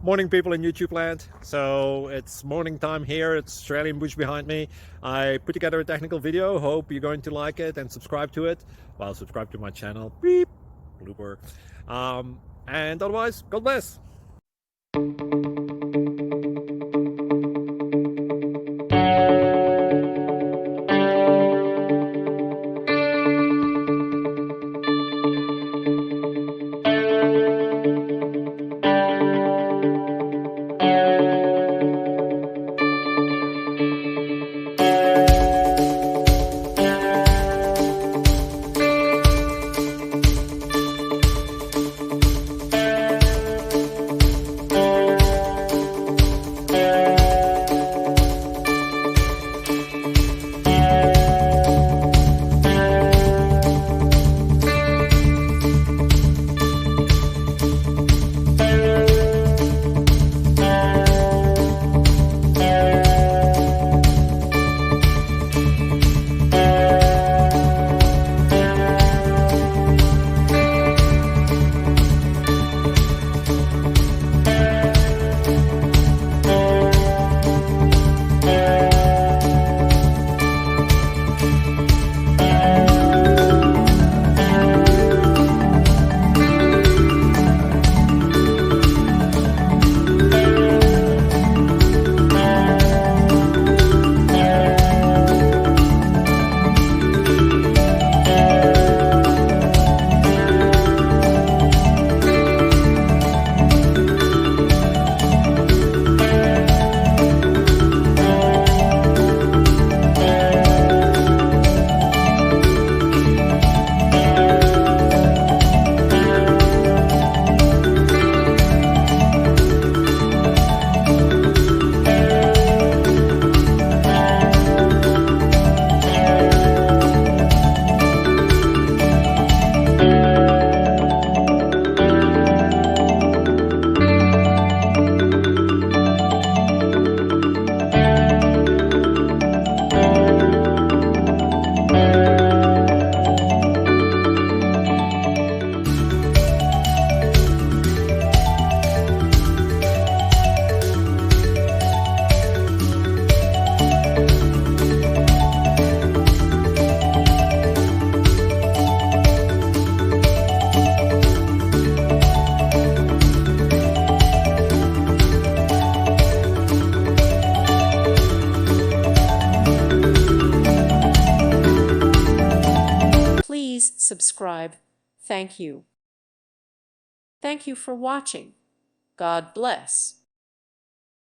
Morning, people in YouTube land. So it's morning time here. It's Australian bush behind me. I put together a technical video. Hope you're going to like it and subscribe to it. Well, subscribe to my channel. Beep, blooper. And otherwise, God bless. Please subscribe. Thank you. Thank you for watching. God bless.